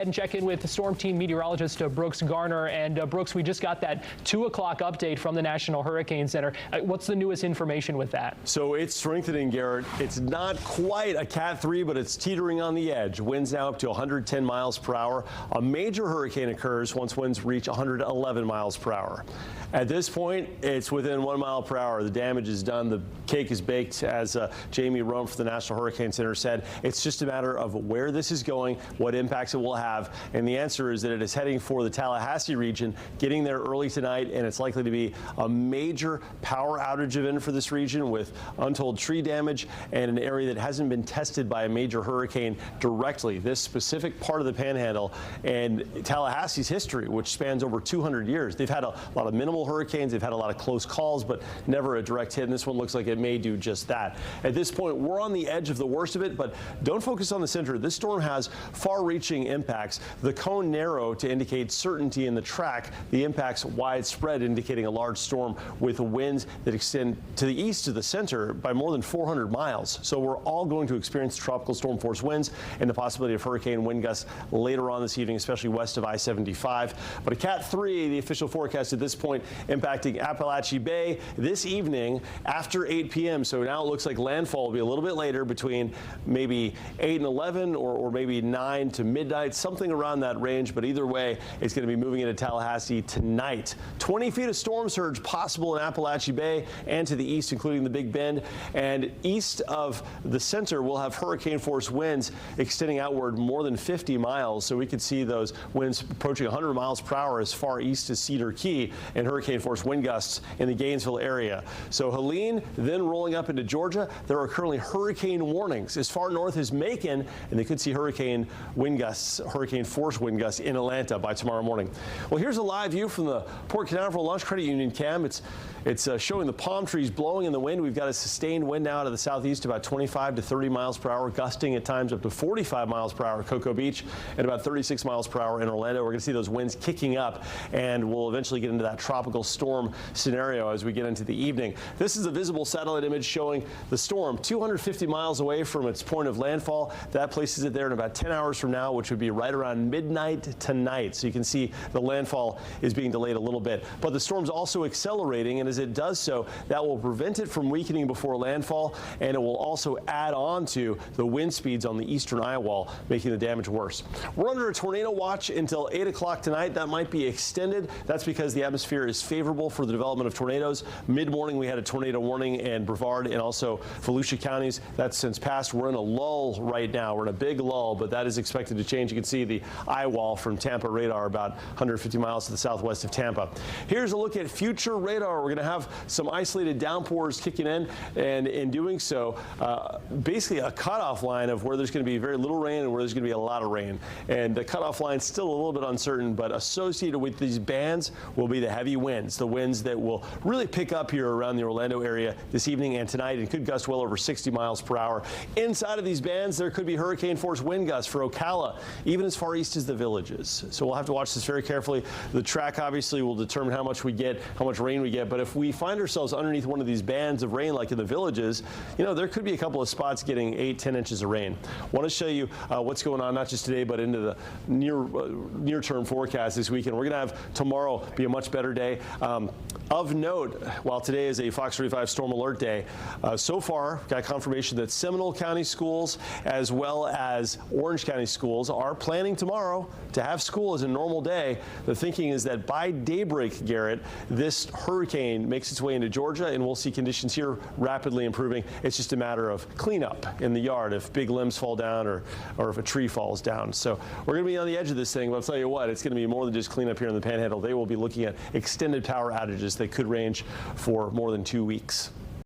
And check in with the storm team meteorologist Brooks Garner. And Brooks, we just got that 2 o'clock update from the National Hurricane Center. What's the newest information with that? So it's strengthening, Garrett. It's not quite a Cat 3, but it's teetering on the edge. Winds now up to 110 miles per hour. A major hurricane occurs once winds reach 111 miles per hour. At this point, it's within 1 mile per hour. The damage is done. The cake is baked, as Jamie Rome from the National Hurricane Center said. It's just a matter of where this is going, what impacts it will have. And the answer is that it is heading for the Tallahassee region, getting there early tonight, and it's likely to be a major power outage event for this region with untold tree damage and an area that hasn't been tested by a major hurricane directly. This specific part of the Panhandle and Tallahassee's history, which spans over 200 years. They've had a lot of minimal hurricanes, they've had a lot of close calls, but never a direct hit, and this one looks like it may do just that. At this point, we're on the edge of the worst of it, but don't focus on the center. This storm has far-reaching impacts. The cone narrow to indicate certainty in the track. The impacts widespread, indicating a large storm with winds that extend to the east of the center by more than 400 miles. So we're all going to experience tropical storm force winds and the possibility of hurricane wind gusts later on this evening, especially west of I-75. But a Cat 3, the official forecast at this point, impacting Appalachia Bay this evening after 8 p.m. So now it looks like landfall will be a little bit later, between maybe 8 and 11 or maybe 9 to midnight, something around that range. But either way, it's going to be moving into Tallahassee tonight. 20 feet of storm surge possible in Appalachia Bay and to the east, including the Big Bend. And east of the center, we'll have hurricane force winds extending outward more than 50 miles. So we could see those winds approaching 100 miles per hour as far east as Cedar Key, and hurricane force wind gusts in the Gainesville area. So Helene then rolling up into Georgia. There are currently hurricane warnings as far north as Macon, and they could see hurricane wind gusts, hurricane force wind gusts in Atlanta by tomorrow morning. Well, here's a live view from the Port Canaveral Launch Credit Union cam. It's showing the palm trees blowing in the wind. We've got a sustained wind now out of the southeast, about 25 to 30 miles per hour, gusting at times up to 45 miles per hour at Cocoa Beach and about 36 miles per hour in Orlando. We're going to see those winds kicking up, and we'll eventually get into that tropical storm scenario as we get into the evening. This is a visible satellite image showing the storm 250 miles away from its point of landfall. That places it there in about 10 hours from now, which would be right around midnight tonight. So you can see the landfall is being delayed a little bit, but the storm's also accelerating, and as it does so, that will prevent it from weakening before landfall, and it will also add on to the wind speeds on the eastern eye wall, making the damage worse. We're under a tornado watch until 8 o'clock tonight. That might be extended. That's because the atmosphere is favorable for the development of tornadoes. Mid-morning, we had a tornado warning in Brevard and also Volusia counties. That's since passed. We're in a lull right now. We're in a big lull, but that is expected to change. You can see the eye wall from Tampa radar about 150 miles to the southwest of Tampa. Here's a look at future radar. We're going to have some isolated downpours kicking in, and in doing so, basically a cutoff line of where there's going to be very little rain and where there's going to be a lot of rain. And the cutoff line is still a little bit uncertain, but associated with these bands will be the heavy winds, the winds that will really pick up here around the Orlando area this evening and tonight, and could gust well over 60 miles per hour. Inside of these bands, there could be hurricane force wind gusts for Ocala, even as far east as the Villages. So we'll have to watch this very carefully. The track obviously will determine how much we get, how much rain we get, but if we find ourselves underneath one of these bands of rain like in the Villages, you know, there could be a couple of spots getting 8-10 inches of rain. I want to show you what's going on not just today but into the near-term forecast this weekend. We're going to have tomorrow be a much better day. Of note, while today is a Fox 35 storm alert day, so far got confirmation that Seminole County schools as well as Orange County schools are planning tomorrow to have school as a normal day. The thinking is that by daybreak, Garrett, this hurricane makes its way into Georgia, and we'll see conditions here rapidly improving. It's just a matter of cleanup in the yard if big limbs fall down or if a tree falls down. So we're going to be on the edge of this thing, but I'll tell you what, it's going to be more than just cleanup here in the Panhandle. They will be looking at extended power outages that could range for more than 2 weeks.